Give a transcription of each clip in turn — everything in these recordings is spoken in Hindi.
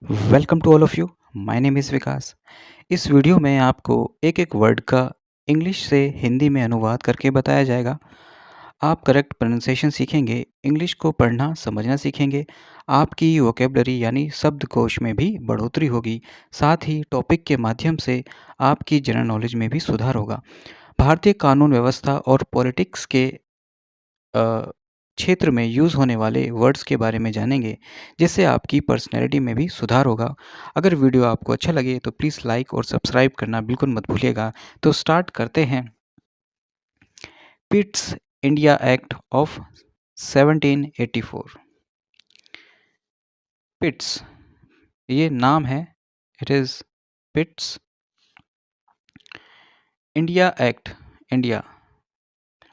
Welcome to all of you. My name is Vikas. इस वीडियो में आपको एक एक वर्ड का इंग्लिश से हिंदी में अनुवाद करके बताया जाएगा। आप करेक्ट प्रोनाउंसिएशन सीखेंगे, इंग्लिश को पढ़ना समझना सीखेंगे, आपकी वोकेबलरी यानी शब्दकोश में भी बढ़ोतरी होगी। साथ ही टॉपिक के माध्यम से आपकी जनरल नॉलेज में भी सुधार होगा। भारतीय कानून व्यवस्था और पॉलिटिक्स के क्षेत्र में यूज़ होने वाले वर्ड्स के बारे में जानेंगे, जिससे आपकी पर्सनैलिटी में भी सुधार होगा। अगर वीडियो आपको अच्छा लगे तो प्लीज़ लाइक और सब्सक्राइब करना बिल्कुल मत भूलिएगा। तो स्टार्ट करते हैं। Pitt's India act of 1784। पिट्स ये नाम है। It is Pitt's India act. India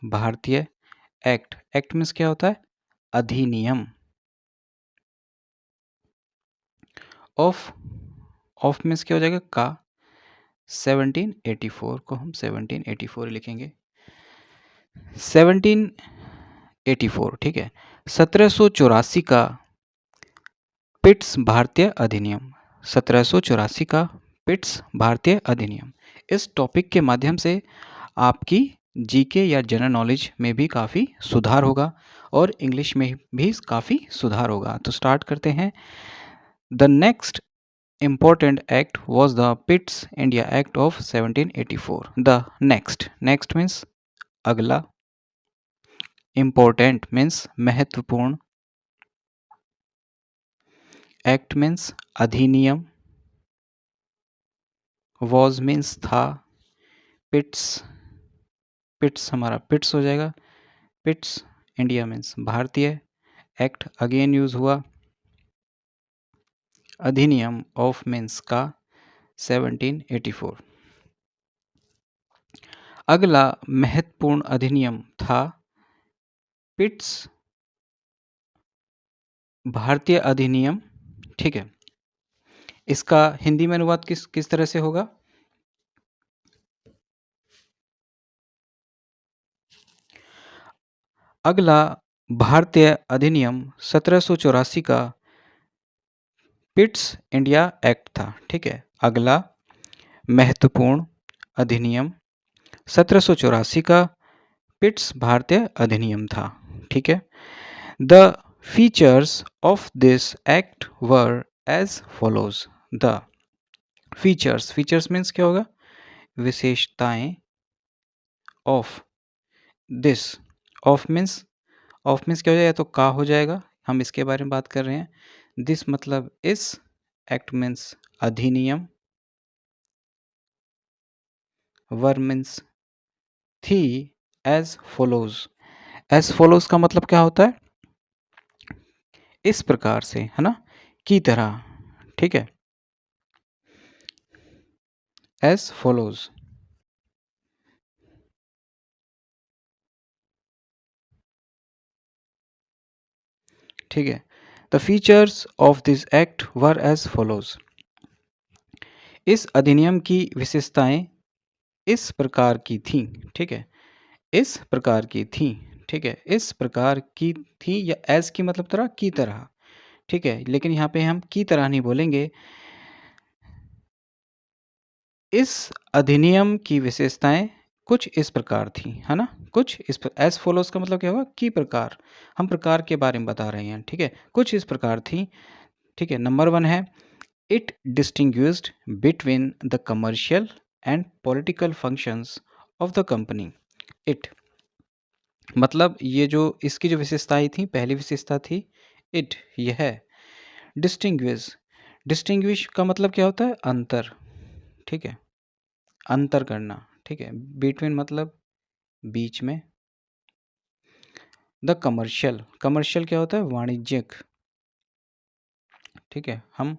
भारतीय, एक्ट एक्ट मीन्स क्या होता है? अधिनियम। ऑफ ऑफ मीन्स क्या हो जाएगा? का। 1784 को हम 1784 लिखेंगे। 1784 ठीक है। 1784 का पिट्स भारतीय अधिनियम। 1784 का पिट्स भारतीय अधिनियम। इस टॉपिक के माध्यम से आपकी जीके या जनरल नॉलेज में भी काफ़ी सुधार होगा और इंग्लिश में भी काफ़ी सुधार होगा। तो स्टार्ट करते हैं। The next important act was the Pitt's India Act of 1784. The next means अगला, important means महत्वपूर्ण, act means अधिनियम, was means था, पिट्स हमारा पिट्स हो जाएगा। पिट्स इंडिया मीन्स भारतीय, एक्ट अगेन यूज हुआ, अधिनियम ऑफ मीन्स का 1784। अगला महत्वपूर्ण अधिनियम था पिट्स भारतीय अधिनियम। ठीक है, इसका हिंदी में अनुवाद किस तरह से होगा? अगला भारतीय अधिनियम 1784 का पिट्स इंडिया एक्ट था। ठीक है, अगला महत्वपूर्ण अधिनियम 1784 का पिट्स भारतीय अधिनियम था। ठीक है। The features of this act were as follows. The features means क्या होगा? विशेषताएं। ऑफ दिस, ऑफ मीन्स क्या हो जाएगा? तो का हो जाएगा। हम इसके बारे में बात कर रहे हैं। दिस मतलब इस, एक्ट मीन्स अधिनियम, वर मीन्स थी, एज फॉलोज का मतलब क्या होता है? इस प्रकार से, है ना, की तरह। ठीक है, एज फॉलोज। ठीक है, the features of this act were as follows. इस अधिनियम की विशेषताएं इस प्रकार की थी। ठीक है, इस प्रकार की थी। ठीक है, इस प्रकार की थी या एज की मतलब तरह, की तरह। ठीक है, लेकिन यहाँ पे हम की तरह नहीं बोलेंगे। इस अधिनियम की विशेषताएं कुछ इस प्रकार थी, है ना, कुछ इस पर। एज फॉलोज का मतलब क्या होगा? की प्रकार। हम प्रकार के बारे में बता रहे हैं। ठीक है, कुछ इस प्रकार थी। ठीक है, नंबर 1 है, it distinguished between the commercial and political functions of the company. It मतलब ये जो इसकी जो विशेषताएं थी, पहली विशेषता थी इट, यह है। डिस्टिंग्विश का मतलब क्या होता है? अंतर। ठीक है, अंतर करना। ठीक है, बिटवीन मतलब बीच में। द कमर्शियल क्या होता है? वाणिज्यिक। ठीक है, हम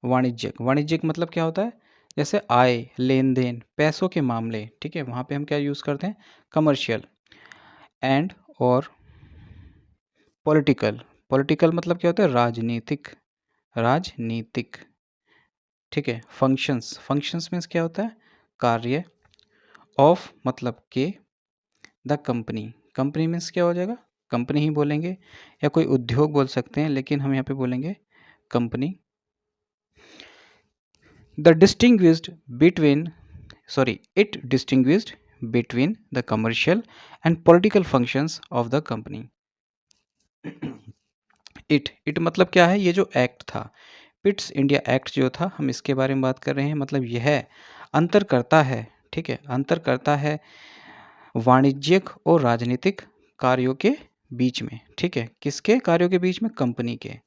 वाणिज्यिक मतलब क्या होता है? जैसे आय, लेन देन, पैसों के मामले। ठीक है, वहाँ पे हम क्या यूज़ करते हैं? कमर्शियल। एंड और पॉलिटिकल मतलब क्या होता है? राजनीतिक। ठीक है, फंक्शंस मीन्स क्या होता है? कार्य। ऑफ मतलब के, द कंपनी मीन्स क्या हो जाएगा? कंपनी ही बोलेंगे, या कोई उद्योग बोल सकते हैं, लेकिन हम यहाँ पे बोलेंगे company. The distinguished between it distinguished between the commercial and political functions of the company. It मतलब क्या है, ये जो एक्ट था, पिट्स इंडिया एक्ट जो था, हम इसके बारे में बात कर रहे हैं। मतलब यह अंतर करता है, ठीक है, अंतर करता है वाणिज्यिक और राजनीतिक कार्यों के बीच में, ठीक है, किसके कार्यों के बीच में, कंपनी के,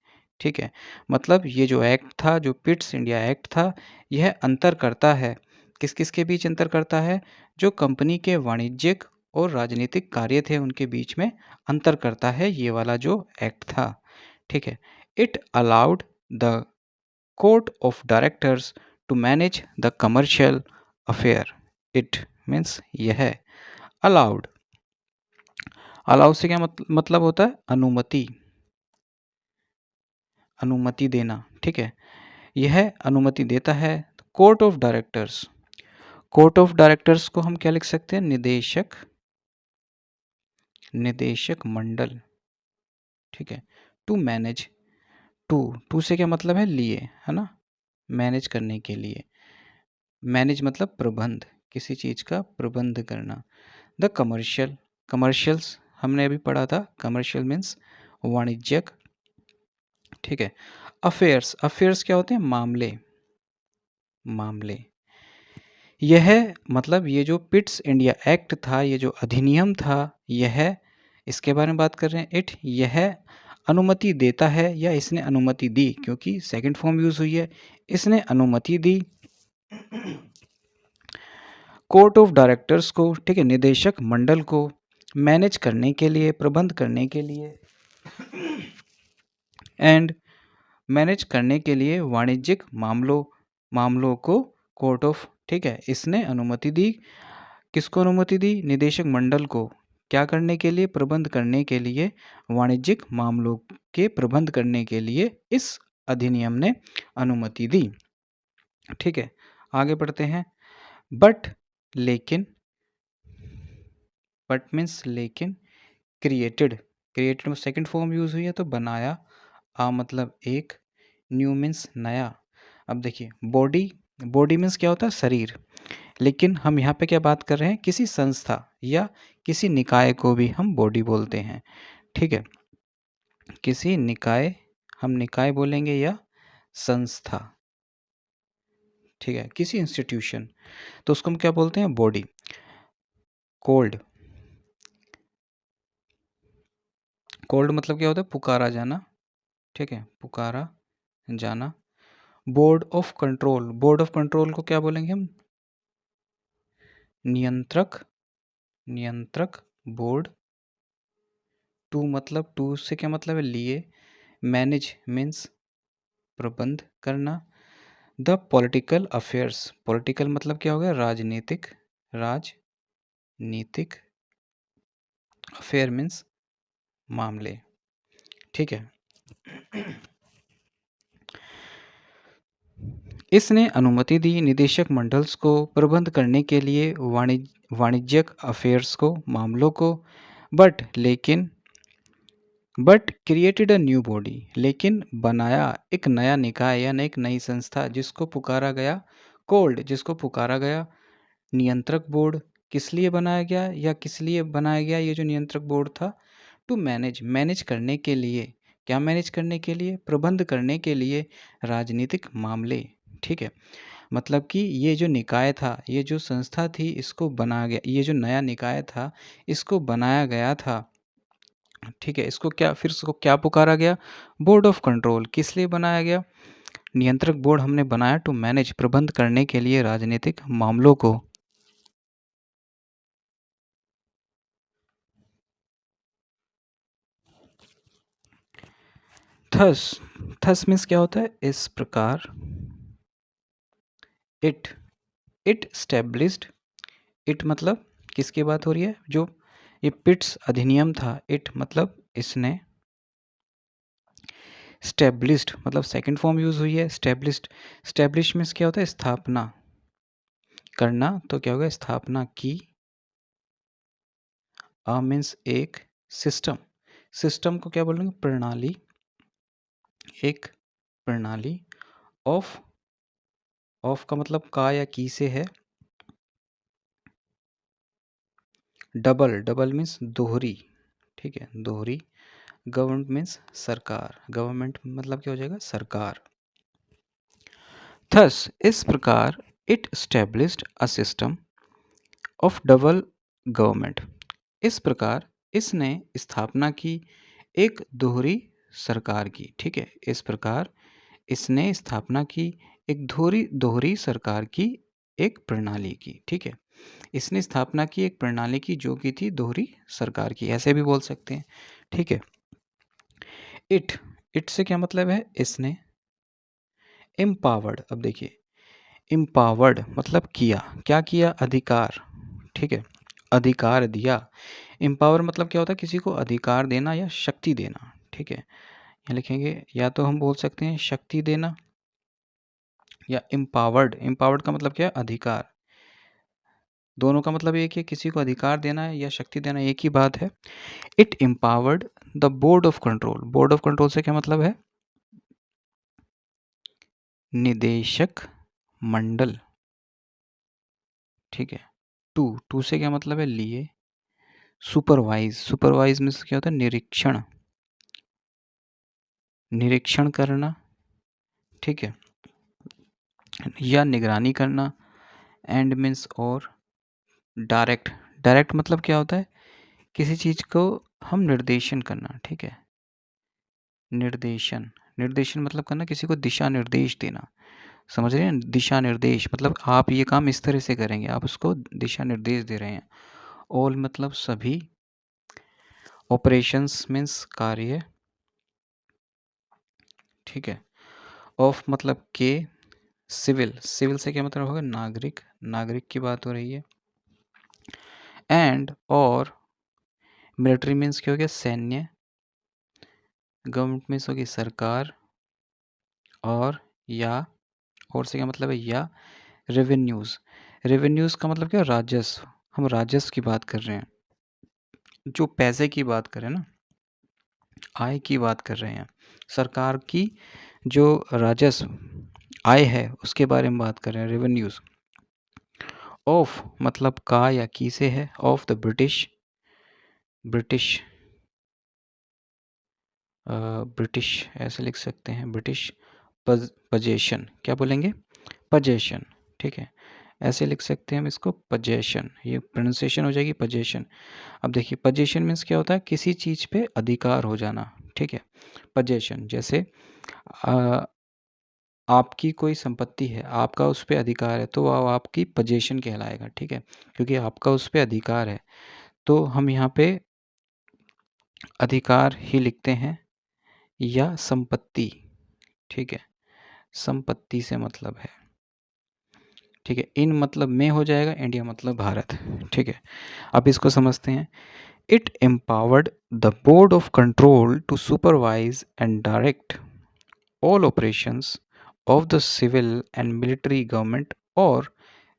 ठीक है। मतलब ये जो एक्ट था, जो पिट्स इंडिया एक्ट था, यह अंतर करता है, किस किस के बीच अंतर करता है, जो कंपनी के वाणिज्यिक और राजनीतिक कार्य थे उनके बीच में अंतर करता है ये वाला जो एक्ट था, ठीक है। It allowed the court of directors to manage the commercial affair. It means यह अलाउड, अलाउ से क्या मतलब होता है, अनुमति, अनुमति देना, ठीक है। यह अनुमति देता है court of directors, court of directors को हम क्या लिख सकते हैं, निदेशक, निदेशक मंडल, ठीक है। टू मैनेज, टू से क्या मतलब है, लिए, है ना, मैनेज करने के लिए, मैनेज मतलब प्रबंध, किसी चीज का प्रबंध करना। द कमर्शियल, कमर्शियल्स हमने अभी पढ़ा था, कमर्शियल मीन्स वाणिज्यिक, ठीक है। अफेयर्स, अफेयर्स क्या होते हैं, मामले, मामले। यह मतलब ये जो पिट्स इंडिया एक्ट था, ये जो अधिनियम था, यह इसके बारे में बात कर रहे हैं। इट, यह अनुमति देता है, या इसने अनुमति दी, क्योंकि सेकंड फॉर्म यूज हुई है, इसने अनुमति दी कोर्ट ऑफ डायरेक्टर्स को, ठीक है, निदेशक मंडल को मैनेज करने के लिए, प्रबंध करने के लिए, एंड मैनेज करने के लिए वाणिज्यिक मामलों को कोर्ट ऑफ, ठीक है, इसने अनुमति दी, किसको अनुमति दी, निदेशक मंडल को, क्या करने के लिए, प्रबंध करने के लिए, वाणिज्यिक मामलों के प्रबंध करने के लिए इस अधिनियम ने अनुमति दी, ठीक है। आगे बढ़ते हैं। बट, लेकिन, बट मीन्स लेकिन, क्रिएटेड, क्रिएटेड में सेकंड फॉर्म यूज हुई है तो बनाया, आ मतलब एक, न्यू मीन्स नया। अब देखिए, बॉडी, बॉडी मीन्स क्या होता है, शरीर, लेकिन हम यहाँ पे क्या बात कर रहे हैं, किसी संस्था या किसी निकाय को भी हम बॉडी बोलते हैं, ठीक है। किसी निकाय, हम निकाय बोलेंगे या संस्था, ठीक है, किसी इंस्टीट्यूशन, तो उसको हम क्या बोलते हैं, बॉडी। कोल्ड, कोल्ड मतलब क्या होता है, पुकारा जाना, ठीक है, पुकारा जाना। Board of control, board of control को क्या बोलेंगे हम, नियंत्रक, नियंत्रक बोर्ड। टू मतलब, टू से क्या मतलब है, लिए, मैनेज मीन्स प्रबंध करना। द पॉलिटिकल अफेयर्स, पॉलिटिकल मतलब क्या हो गया, राजनीतिक, राजनीतिक, अफेयर मीन्स मामले, ठीक है। इसने अनुमति दी निदेशक मंडल्स को प्रबंध करने के लिए वाणिज्यिक अफेयर्स को, मामलों को। बट, लेकिन, but created a new body, लेकिन बनाया एक नया निकाय या एक नई संस्था, जिसको पुकारा गया कोल्ड, जिसको पुकारा गया नियंत्रक बोर्ड। किस लिए बनाया गया, या किस लिए बनाया गया ये जो नियंत्रक बोर्ड था, टू मैनेज, मैनेज करने के लिए, क्या मैनेज करने के लिए, प्रबंध करने के लिए राजनीतिक मामले, ठीक है। मतलब कि ये जो निकाय था, ये जो संस्था थी, इसको बनाया गया, ये जो नया निकाय था इसको बनाया गया था, ठीक है। इसको क्या, फिर इसको क्या पुकारा गया, बोर्ड ऑफ कंट्रोल। किस लिए बनाया गया, नियंत्रक बोर्ड हमने बनाया टू मैनेज, प्रबंध करने के लिए राजनीतिक मामलों को। थस, थस मीन्स क्या होता है, इस प्रकार। इट, इट स्टेब्लिश्ड, इट मतलब किसकी बात हो रही है, जो ये पिट्स अधिनियम था, इट मतलब इसने, स्टेब्लिश्ड मतलब सेकंड फॉर्म यूज हुई है, स्टेब्लिश्ड, स्टेब्लिश मीन्स क्या होता है, स्थापना करना, तो क्या होगा, स्थापना की। अ मीन्स एक, सिस्टम, सिस्टम को क्या बोलेंगे, प्रणाली, एक प्रणाली। ऑफ, ऑफ का मतलब का या की से है। डबल, डबल मीन्स दोहरी, ठीक है, दोहरी। गवर्नमेंट मीन्स सरकार, गवर्नमेंट मतलब क्या हो जाएगा, सरकार। थस इस प्रकार it established a system of double government, इस प्रकार इसने स्थापना की एक दोहरी सरकार की, ठीक है, इस प्रकार इसने स्थापना की एक दोहरी दोहरी सरकार की एक प्रणाली की, ठीक है, इसने स्थापना की एक प्रणाली की जो कि थी दोहरी सरकार की, ऐसे भी बोल सकते हैं, ठीक है। इट, इट से क्या मतलब है, इसने। एम्पावर्ड, अब देखिए एम्पावर्ड मतलब किया, क्या किया, अधिकार, ठीक है, अधिकार दिया। एम्पावर मतलब क्या होता है, किसी को अधिकार देना या शक्ति देना, ठीक है, यहाँ लिखेंगे, या तो हम बोल सकते हैं शक्ति देना या एम्पावर्ड, एम्पावर्ड का मतलब क्या है, अधिकार, दोनों का मतलब एक ही है, किसी को अधिकार देना है या शक्ति देना, एक ही बात है। It empowered the board of control, board of control से क्या मतलब है, निदेशक मंडल, ठीक है। टू, टू से क्या मतलब है, लिए। सुपरवाइज, सुपरवाइज में क्या होता है, निरीक्षण, निरीक्षण करना, ठीक है, या निगरानी करना। एंड मीन्स और। डायरेक्ट, डायरेक्ट मतलब क्या होता है, किसी चीज़ को हम निर्देशन करना, ठीक है, निर्देशन, निर्देशन मतलब करना, किसी को दिशा निर्देश देना, समझ रहे हैं, दिशा निर्देश मतलब आप ये काम इस तरह से करेंगे, आप उसको दिशा निर्देश दे रहे हैं। ऑल मतलब सभी। ऑपरेशंस मीन्स कार्य, ठीक है। ऑफ मतलब के। सिविल, सिविल से क्या मतलब होगा, नागरिक, नागरिक की बात हो रही है। एंड और मिलिट्री मीन्स क्या हो गया, सैन्य। गवर्नमेंट मीन्स होगी सरकार। और या, और से क्या मतलब है, या। रेवेन्यूज़, रेवेन्यूज़ का मतलब क्या है, राजस्व, हम राजस्व की बात कर रहे हैं, जो पैसे की बात करें ना, आय की बात कर रहे हैं, सरकार की जो राजस्व आय है उसके बारे में बात कर रहे हैं, रेवेन्यूज़। ऑफ मतलब का या की से है, of the British, British, British ऐसे लिख सकते हैं, ब्रिटिश पजेशन, क्या बोलेंगे, पजेशन, ठीक है, ऐसे लिख सकते हैं हम इसको, पजेशन, ये प्रोनाउंसिएशन हो जाएगी पजेशन। अब देखिए पजेशन मीन्स क्या होता है, किसी चीज़ पे अधिकार हो जाना, ठीक है, पजेशन, जैसे आपकी कोई संपत्ति है, आपका उस पर अधिकार है, तो वह आपकी पजेशन कहलाएगा, ठीक है, क्योंकि आपका उस पर अधिकार है, तो हम यहाँ पे अधिकार ही लिखते हैं, या संपत्ति, ठीक है, संपत्ति से मतलब है, ठीक है, इन मतलब में हो जाएगा, इंडिया मतलब भारत, ठीक है। अब इसको समझते हैं। It empowered the board of control to supervise and direct all operations of the civil and military government or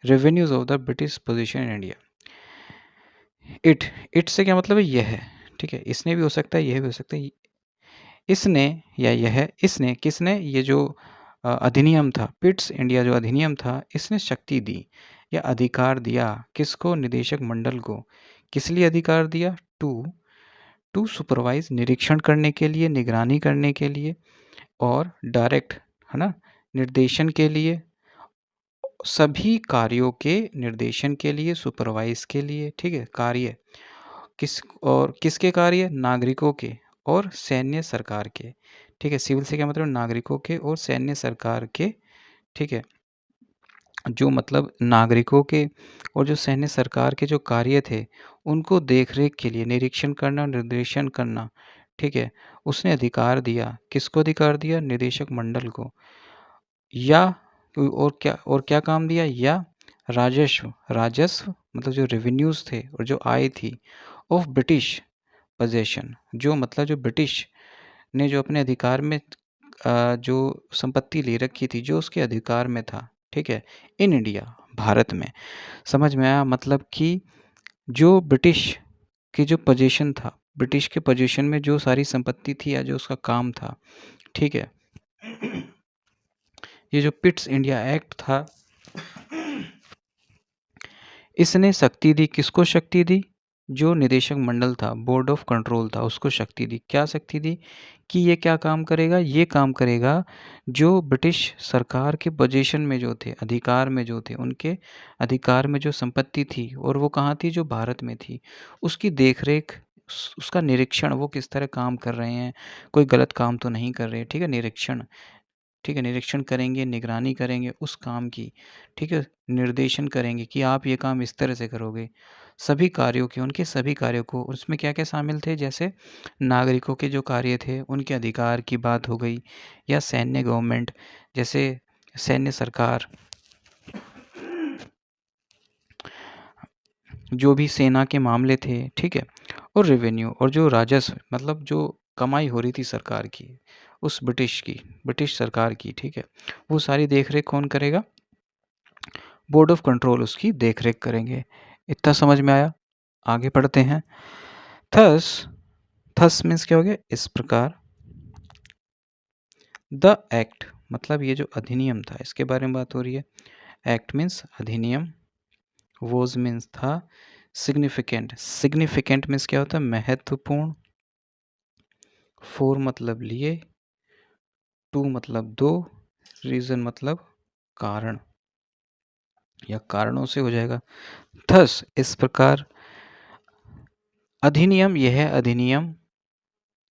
revenues of the British position in India. It से क्या मतलब है, यह है, ठीक है, इसने भी हो सकता है, यह भी हो सकता है, इसने या यह, इसने किसने, ये जो अधिनियम था, पिट्स इंडिया जो अधिनियम था, इसने शक्ति दी या अधिकार दिया, किसको, निदेशक मंडल को, किस लिए अधिकार दिया, टू टू सुपरवाइज, निरीक्षण करने के लिए, निगरानी करने के लिए, और डायरेक्ट, है ना, निर्देशन के लिए, सभी कार्यों के निर्देशन के लिए, सुपरवाइज के लिए, ठीक है, कार्य किस, और किसके कार्य, नागरिकों के और सैन्य सरकार के, ठीक है, सिविल से क्या मतलब, नागरिकों के और सैन्य सरकार के, ठीक है, जो मतलब नागरिकों के और जो सैन्य सरकार के जो कार्य थे उनको देखरेख के लिए, निरीक्षण करना, निर्देशन करना, ठीक है, उसने अधिकार दिया, किसको अधिकार दिया, निदेशक मंडल को, या और क्या काम दिया, या राजस्व, राजस्व मतलब जो रेवेन्यूज़ थे और जो आय थी, ऑफ ब्रिटिश पजेशन, जो मतलब जो ब्रिटिश ने जो अपने अधिकार में जो संपत्ति ले रखी थी, जो उसके अधिकार में था, ठीक है, इन इंडिया भारत में, समझ में आया, मतलब कि जो ब्रिटिश की जो पोजीशन था, ब्रिटिश के पोजीशन में जो सारी संपत्ति थी या जो उसका काम था, ठीक है, ये जो पिट्स इंडिया एक्ट था, इसने शक्ति दी, किसको शक्ति दी? जो निदेशक मंडल था, बोर्ड ऑफ कंट्रोल था, उसको शक्ति दी। क्या शक्ति दी? कि ये क्या काम करेगा? ये काम करेगा जो ब्रिटिश सरकार के पोजीशन में जो थे, अधिकार में जो थे, उनके अधिकार में जो संपत्ति थी और वो कहाँ थी? जो भारत में थी, उसकी देखरेख, उसका निरीक्षण, वो किस तरह काम कर रहे हैं, कोई गलत काम तो नहीं कर रहे, ठीक है, निरीक्षण, ठीक है, निरीक्षण करेंगे, निगरानी करेंगे उस काम की, ठीक है, निर्देशन करेंगे कि आप ये काम इस तरह से करोगे। सभी कार्यों के, उनके सभी कार्यों को, उसमें क्या-क्या शामिल थे? जैसे नागरिकों के जो कार्य थे, उनके अधिकार की बात हो गई, या सैन्य गवर्नमेंट, जैसे सैन्य सरकार, जो भी सेना के मामले थे, ठीक है, और रेवेन्यू, और जो राजस्व, मतलब जो कमाई हो रही थी सरकार की, उस ब्रिटिश सरकार की, ठीक है, वो सारी देख-रेख कौन करेगा? बोर्ड ऑफ कंट्रोल उसकी देख-रेख करेंगे। इतना समझ में आया? आगे पढ़ते हैं। थस मीन्स क्या हो गया? इस प्रकार। द एक्ट, मतलब ये जो अधिनियम था, इसके बारे में बात हो रही है। एक्ट मीन्स अधिनियम, वोज मीन्स था, सिग्निफिकेंट मीन्स क्या होता है? महत्वपूर्ण, फोर मतलब लिए, टू मतलब दो, रीजन मतलब कारण या कारणों से हो जाएगा। थस, इस प्रकार, अधिनियम, यह अधिनियम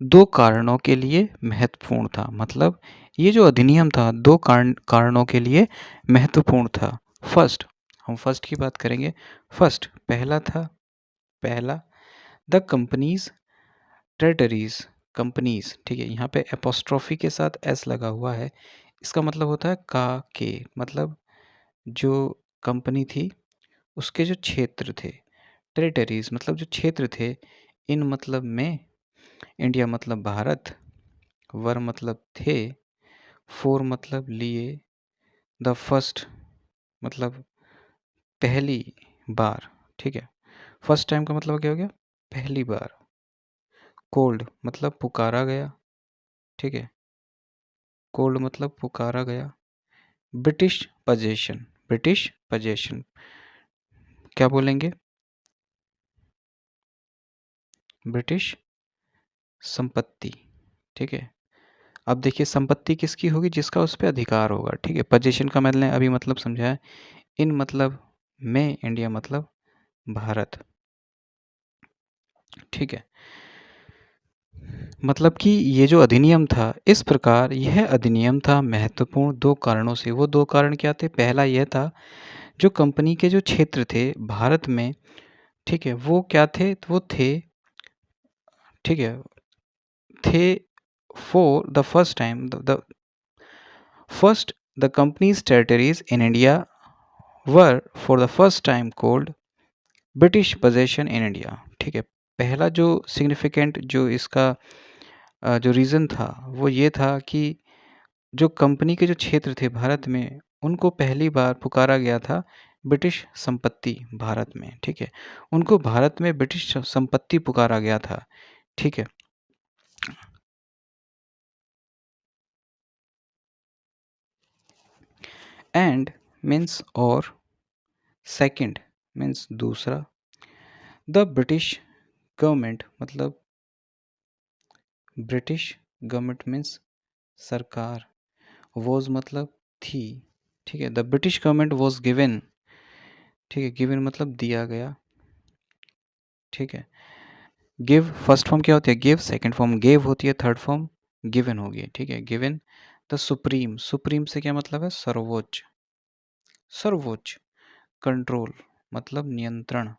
दो कारणों के लिए महत्वपूर्ण था। मतलब ये जो अधिनियम था, दो कारणों के लिए महत्वपूर्ण था। फर्स्ट, हम फर्स्ट की बात करेंगे। फर्स्ट, पहला द कंपनीज टेरिटरीज, कंपनीज, ठीक है, यहाँ पे एपोस्ट्रोफी के साथ एस लगा हुआ है, इसका मतलब होता है के, मतलब जो कंपनी थी उसके जो क्षेत्र थे, टेरिटरीज मतलब जो क्षेत्र थे, इन मतलब में, इंडिया मतलब भारत, वर मतलब थे, फोर मतलब लिए, द फर्स्ट मतलब पहली बार, ठीक है, फर्स्ट टाइम का मतलब क्या हो गया? पहली बार। कोल्ड मतलब पुकारा गया, ठीक है, कोल्ड मतलब पुकारा गया। ब्रिटिश पजेशन क्या बोलेंगे? ब्रिटिश संपत्ति, ठीक है। अब देखिए संपत्ति किसकी होगी? जिसका उस पर अधिकार होगा, ठीक है। पोजीशन का मैंने अभी मतलब समझाया। इन मतलब में, इंडिया मतलब भारत, ठीक है। मतलब कि ये जो अधिनियम था, इस प्रकार यह अधिनियम था महत्वपूर्ण दो कारणों से। वो दो कारण क्या थे? पहला यह था, जो कंपनी के जो क्षेत्र थे भारत में, ठीक है, वो क्या थे? वो थे, ठीक है, थे for the first time, the company's territories in India were for the first time called British possession in India, ठीक है। पहला जो सिग्निफिकेंट, जो इसका जो रीज़न था, वो ये था कि जो कंपनी के जो क्षेत्र थे भारत में, उनको पहली बार पुकारा गया था ब्रिटिश संपत्ति भारत में, ठीक है। उनको भारत में ब्रिटिश संपत्ति पुकारा गया था, ठीक है। एंड मीन्स और, सेकंड मीन्स दूसरा, द ब्रिटिश गवर्नमेंट मतलब ब्रिटिश गवर्नमेंट मीन्स सरकार, वॉज मतलब थी, ठीक है। The British government was given, ठीक है, गिवन मतलब दिया गया, ठीक है। गिव फर्स्ट फॉर्म क्या होती है? गिव, सेकंड फॉर्म गेव होती है, थर्ड फॉर्म गिवन होगी, ठीक है। गिवन द सुप्रीम, सुप्रीम से क्या मतलब है? सर्वोच्च, सर्वोच्च, कंट्रोल मतलब नियंत्रण,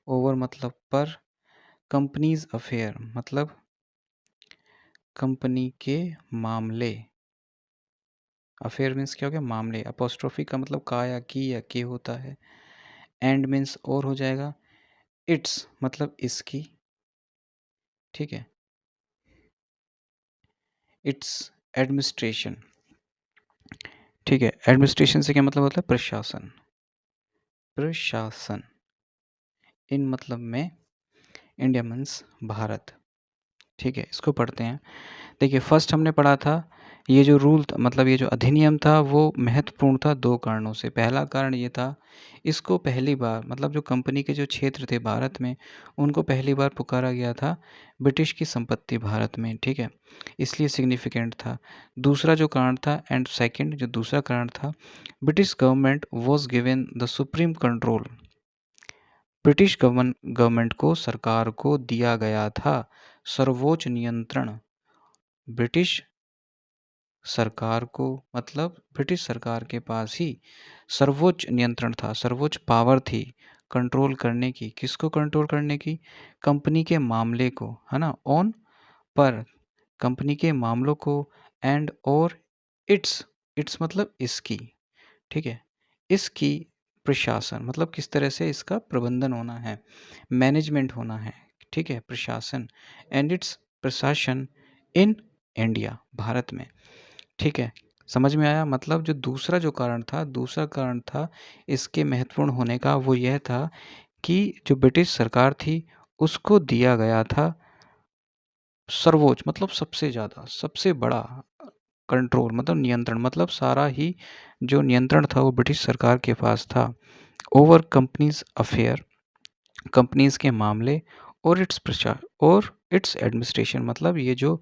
ओवर मतलब पर, कंपनीज अफेयर मतलब कंपनी के मामले, अफेयर मीन्स क्या हो गया? मामले। अपोस्ट्रोफी का मतलब का या की या के होता है। एंड मीन्स और हो जाएगा। इट्स मतलब इसकी, ठीक है। इट्स एडमिनिस्ट्रेशन, ठीक है। एडमिनिस्ट्रेशन से क्या मतलब होता है? प्रशासन, प्रशासन। इन मतलब में, इंडिया मीन्स भारत, ठीक है। इसको पढ़ते हैं। देखिए फर्स्ट हमने पढ़ा था ये जो रूल मतलब ये जो अधिनियम था वो महत्वपूर्ण था 2 कारणों से। पहला कारण ये था, इसको पहली बार मतलब जो कंपनी के जो क्षेत्र थे भारत में, उनको पहली बार पुकारा गया था ब्रिटिश की संपत्ति भारत में, ठीक है? इसलिए सिग्निफिकेंट था। दूसरा जो कारण था एंड सेकंड जो दूसरा कारण था, British government was given the supreme control. British government को सरकार को दिया गया था सर्वोच्च नियंत्रण। ब्रिटिश सरकार को मतलब ब्रिटिश सरकार के पास ही सर्वोच्च नियंत्रण था, सर्वोच्च पावर थी कंट्रोल करने की। किसको कंट्रोल करने की? कंपनी के मामले को, है ना? ऑन पर कंपनी के मामलों को एंड और इट्स इट्स मतलब इसकी, ठीक है? इसकी प्रशासन मतलब किस तरह से इसका प्रबंधन होना है, मैनेजमेंट होना है, ठीक है? प्रशासन एंड इट्स प्रशासन इन इंडिया भारत में, ठीक है? समझ में आया? मतलब जो दूसरा कारण था इसके महत्वपूर्ण होने का वो यह था कि जो ब्रिटिश सरकार थी उसको दिया गया था सर्वोच्च मतलब सबसे ज़्यादा, सबसे बड़ा कंट्रोल मतलब नियंत्रण मतलब सारा ही जो नियंत्रण था वो ब्रिटिश सरकार के पास था ओवर कंपनीज़ अफेयर, कंपनीज़ के मामले और इट्स एडमिनिस्ट्रेशन मतलब ये जो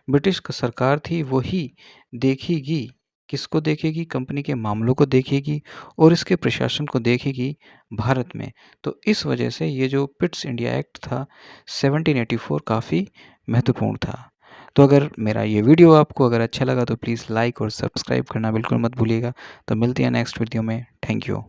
ब्रिटिश सरकार थी वही देखेगी, किसको देखेगी? कंपनी के मामलों को देखेगी और इसके प्रशासन को देखेगी भारत में। तो इस वजह से ये जो पिट्स इंडिया एक्ट था 1784 काफ़ी महत्वपूर्ण था। तो अगर मेरा ये वीडियो आपको अगर अच्छा लगा तो प्लीज़ लाइक और सब्सक्राइब करना बिल्कुल मत भूलिएगा। तो मिलते हैं नेक्स्ट वीडियो में। Thank you.